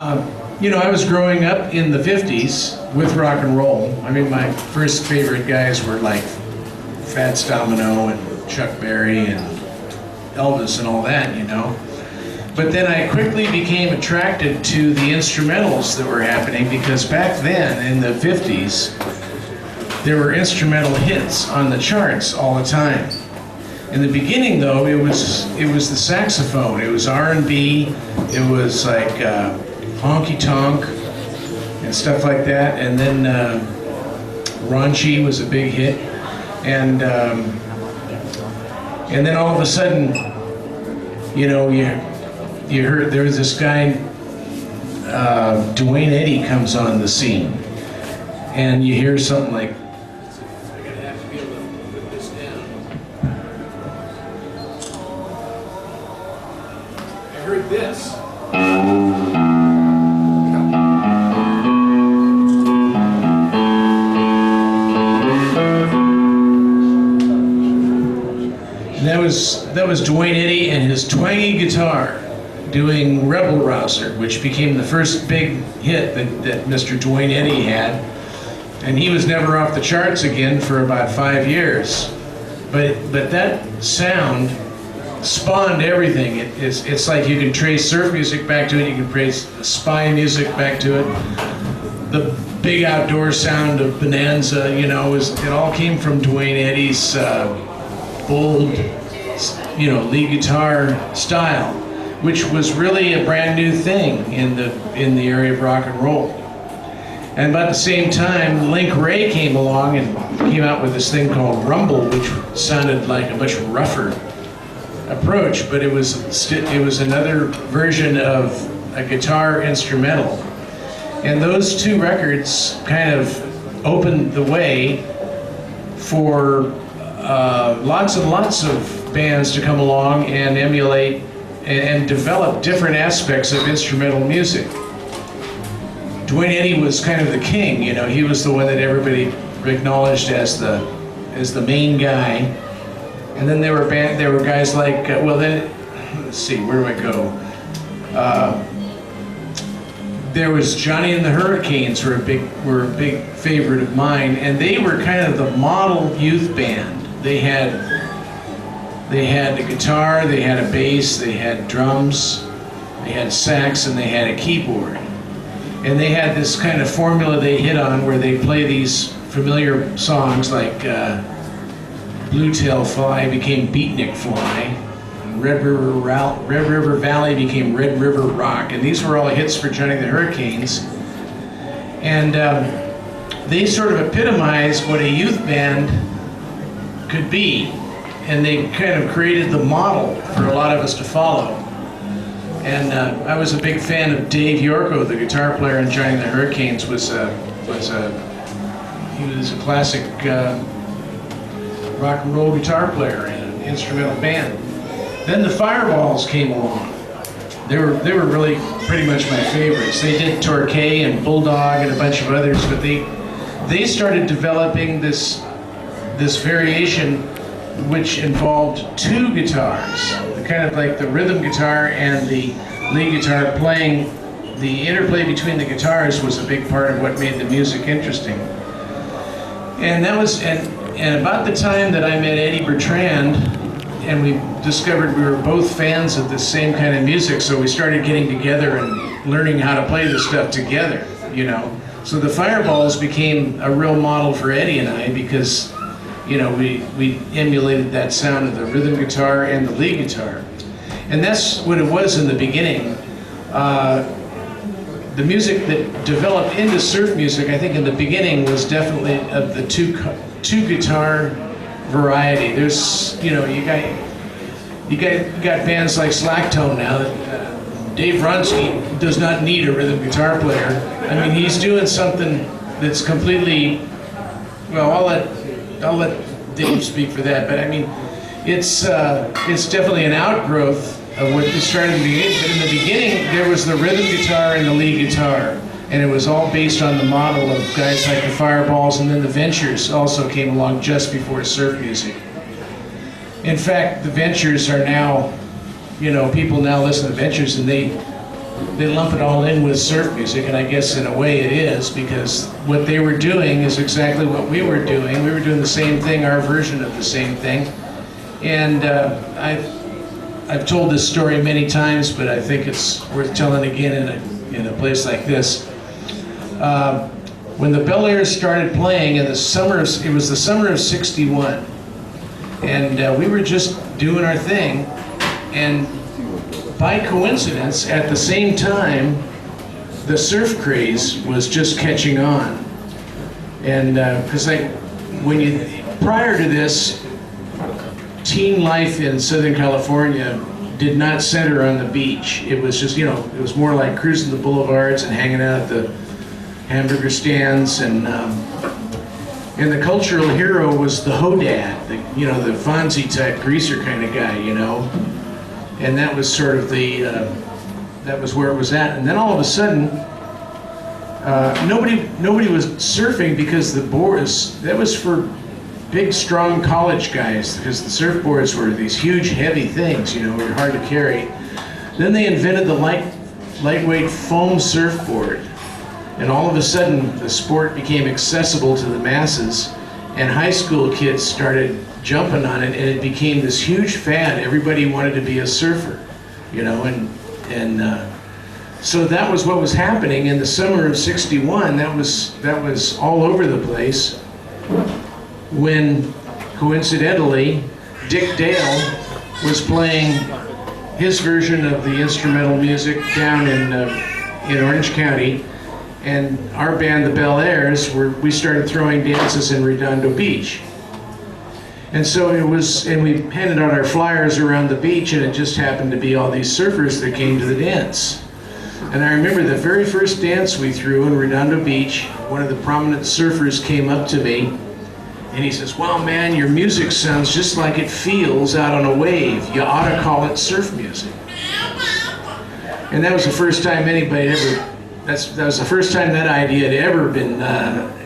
I was growing up in the 50s with rock and roll. I mean, my first favorite guys were like Fats Domino and Chuck Berry and Elvis and all that. But then I quickly became attracted to the instrumentals that were happening because back then, in the 50s, there were instrumental hits on the charts all the time. In the beginning, though, it was the saxophone. It was R&B. It was like honky tonk and stuff like that. And then raunchy was a big hit. And then all of a sudden, you heard there was this guy, Duane Eddy comes on the scene, and you hear something like, I'm gonna have to be able to put this down. I heard this. And that was Duane Eddy and his twangy guitar doing Rebel Rouser, which became the first big hit that Mr. Duane Eddy had. And he was never off the charts again for about 5 years. But that sound spawned everything. It's like you can trace surf music back to it, you can trace spy music back to it. The big outdoor sound of Bonanza, it all came from Duane Eddy's bold, lead guitar style, which was really a brand new thing in the area of rock and roll. And about the same time, Link Wray came along and came out with this thing called Rumble, which sounded like a much rougher approach, but it was another version of a guitar instrumental. And those two records kind of opened the way for lots and lots of bands to come along and emulate and develop different aspects of instrumental music. Duane Eddy was kind of the king, he was the one that everybody acknowledged as the main guy. And then there were guys like, let's see, where do I go? There was Johnny and the Hurricanes were a big favorite of mine, and they were kind of the model youth band. They had a guitar, they had a bass, they had drums, they had sax, and they had a keyboard. And they had this kind of formula they hit on where they play these familiar songs like Blue Tail Fly became Beatnik Fly, Red River Valley became Red River Rock, and these were all hits for Johnny the Hurricanes. And they sort of epitomized what a youth band could be, and they kind of created the model for a lot of us to follow. And I was a big fan of Dave Yorko, the guitar player in Johnny the Hurricanes. He was a classic rock and roll guitar player in an instrumental band. Then the Fireballs came along. They were really pretty much my favorites. They did Torquay and Bulldog and a bunch of others, but they started developing this variation which involved two guitars, kind of like the rhythm guitar and the lead guitar playing. The interplay between the guitars was a big part of what made the music interesting. And that was, and about the time that I met Eddie Bertrand, and we discovered we were both fans of the same kind of music, so we started getting together and learning how to play this stuff together, So the Fireballs became a real model for Eddie and I because, we emulated that sound of the rhythm guitar and the lead guitar. And that's what it was in the beginning. The music that developed into surf music, I think in the beginning, was definitely of the two guitar variety. There's, you got bands like Slacktone now that Dave Ronski does not need a rhythm guitar player. I mean, he's doing something that's completely, well, I'll let Dave speak for that, but I mean, it's definitely an outgrowth of what we started in the beginning. But in the beginning, there was the rhythm guitar and the lead guitar, and it was all based on the model of guys like the Fireballs, and then the Ventures also came along just before surf music. In fact, the Ventures are now, people now listen to Ventures, and they lump it all in with surf music, and I guess in a way it is, because what they were doing is exactly what we were doing. We were doing the same thing, our version of the same thing. And I've told this story many times, but I think it's worth telling again in a place like this. When the Bel-Airs started playing in the summer, it was the summer of '61, and we were just doing our thing, and by coincidence, at the same time, the surf craze was just catching on. And because prior to this, teen life in Southern California did not center on the beach. It was just, it was more like cruising the boulevards and hanging out at the hamburger stands, and the cultural hero was the hodad, the Fonzie type greaser kind of guy, and that was sort of that was where it was at. And then all of a sudden, nobody was surfing because the boards, that was for big, strong college guys, because the surfboards were these huge, heavy things, were hard to carry. Then they invented the lightweight foam surfboard. And all of a sudden, the sport became accessible to the masses, and high school kids started jumping on it, and it became this huge fad. Everybody wanted to be a surfer, so that was what was happening in the summer of '61. That was all over the place, when coincidentally Dick Dale was playing his version of the instrumental music down in Orange County. And our band, the Bel-Airs, we started throwing dances in Redondo Beach. And so and we handed out our flyers around the beach, and it just happened to be all these surfers that came to the dance. And I remember the very first dance we threw in Redondo Beach, one of the prominent surfers came up to me, and he says, "Well, man, your music sounds just like it feels out on a wave. You ought to call it surf music." And that was the first time anybody that was the first time that idea had ever been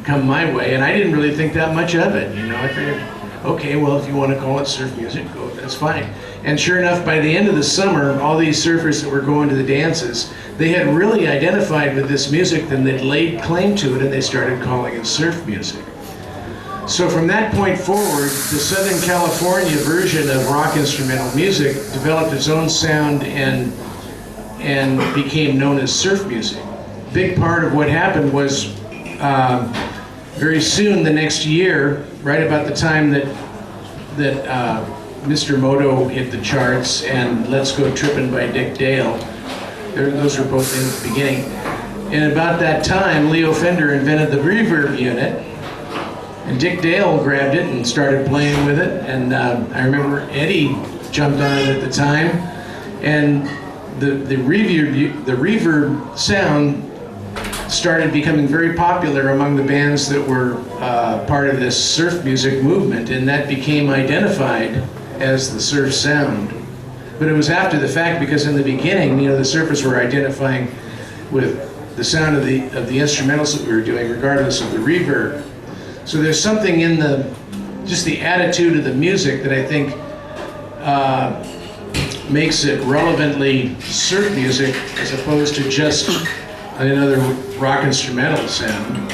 come my way, and I didn't really think that much of it. I figured, okay, well, if you want to call it surf music, go, that's fine. And sure enough, by the end of the summer, all these surfers that were going to the dances, they had really identified with this music, then they'd laid claim to it, and they started calling it surf music. So from that point forward, the Southern California version of rock instrumental music developed its own sound and became known as surf music. Big part of what happened was very soon the next year, right about the time that Mr. Moto hit the charts and Let's Go Trippin' by Dick Dale, those were both in the beginning. And about that time, Leo Fender invented the reverb unit, and Dick Dale grabbed it and started playing with it. And I remember Eddie jumped on it at the time, and the reverb sound started becoming very popular among the bands that were part of this surf music movement, and that became identified as the surf sound. But it was after the fact, because in the beginning, the surfers were identifying with the sound of the instrumentals that we were doing, regardless of the reverb. So there's something in just the attitude of the music that I think makes it relevantly surf music, as opposed to just another rock instrumental sound.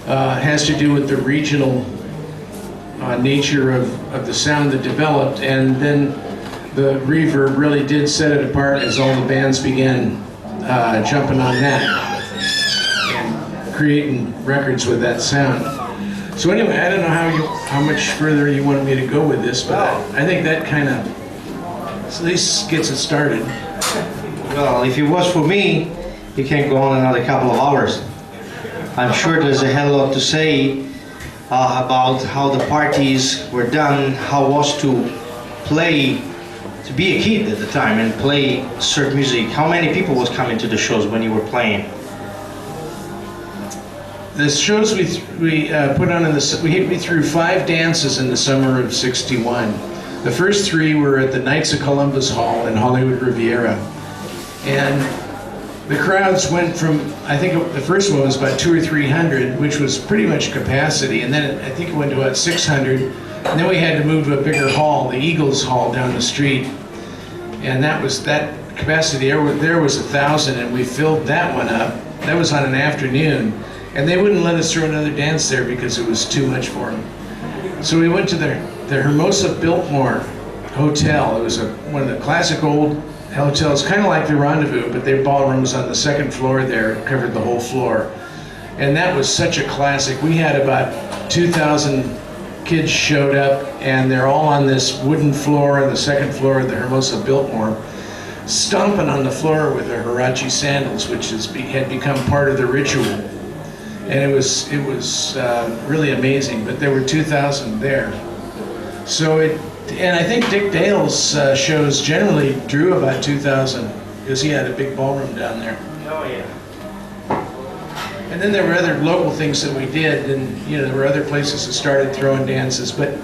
Has to do with the regional nature of the sound that developed, and then the reverb really did set it apart as all the bands began jumping on that and creating records with that sound. So anyway, I don't know how much further you wanted me to go with this, but I think that kind of at least gets it started. Well, if it was for me, you can go on another couple of hours. I'm sure there's a hell of a lot to say about how the parties were done, how it was to play, to be a kid at the time and play surf music. How many people was coming to the shows when you were playing? The shows we put on we threw 5 dances in the summer of '61. The first 3 were at the Knights of Columbus Hall in Hollywood Riviera, and the crowds went from, I think the first one was about 200 or 300, which was pretty much capacity, and then I think it went to about 600, and then we had to move to a bigger hall, the Eagles Hall down the street, and that capacity there was 1,000, and we filled that one up. That was on an afternoon, and they wouldn't let us throw another dance there because it was too much for them. So we went to the Hermosa Biltmore Hotel. It was one of the classic old hotels, kind of like the Rendezvous, but their ballroom was on the second floor there, it covered the whole floor. And that was such a classic. We had about 2,000 kids showed up, and they're all on this wooden floor on the second floor of the Hermosa Biltmore, stomping on the floor with their Huarache sandals, which had become part of the ritual. And it was really amazing, but there were 2,000 there. And I think Dick Dale's shows generally drew about 2,000, because he had a big ballroom down there. Oh yeah. And then there were other local things that we did, and there were other places that started throwing dances, but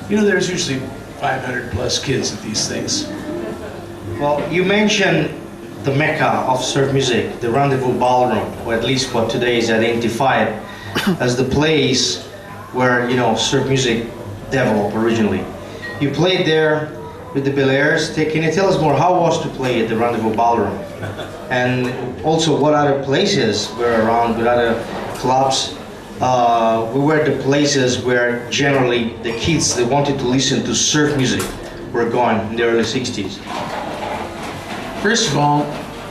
there's usually 500 plus kids at these things. Well, you mentioned the mecca of surf music, the Rendezvous Ballroom, or at least what today is identified as the place where surf music developed originally. You played there with the Bel-Airs. Can you tell us more how it was to play at the Rendezvous Ballroom? And also what other places were around, what other clubs? Were the places where generally the kids that wanted to listen to surf music were going in the early 60s? First of all,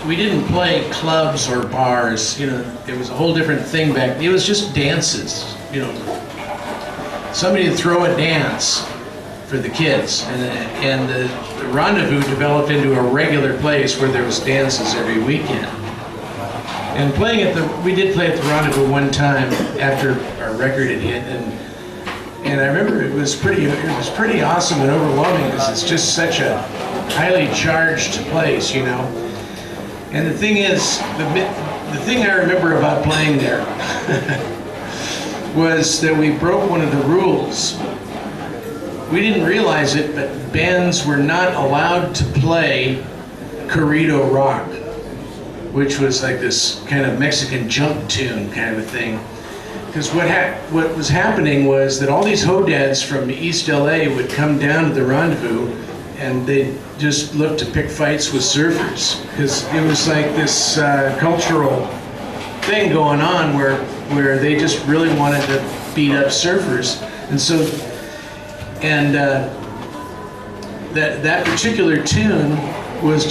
we didn't play clubs or bars. It was a whole different thing back then. It was just dances. Somebody would throw a dance for the kids, and the Rendezvous developed into a regular place where there was dances every weekend. And we did play at the Rendezvous one time after our record had hit, and I remember it was pretty awesome and overwhelming, because it's just such a highly charged place, And the thing is, the thing I remember about playing there was that we broke one of the rules. We didn't realize it, but bands were not allowed to play corrido rock, which was like this kind of Mexican jump tune kind of a thing. Because what was happening was that all these hodads from East LA would come down to the Rendezvous, and they just look to pick fights with surfers, because it was like this cultural thing going on where they just really wanted to beat up surfers. And that particular tune was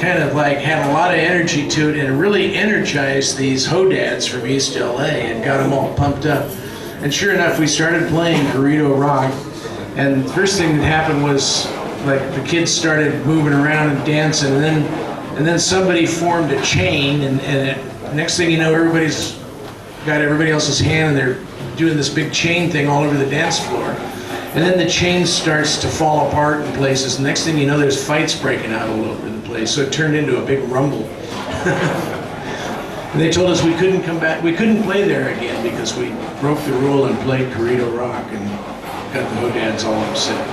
kind of like had a lot of energy to it, and it really energized these hodads from East LA and got them all pumped up. And sure enough, we started playing corrido rock. And the first thing that happened was, like, the kids started moving around and dancing, and then somebody formed a chain, and next thing you know, everybody's got everybody else's hand, and they're doing this big chain thing all over the dance floor. And then the chain starts to fall apart in places. And next thing you know, there's fights breaking out all over the place. So it turned into a big rumble. And they told us we couldn't come back, we couldn't play there again, because we broke the rule and played corrido rock and got the hodads all upset.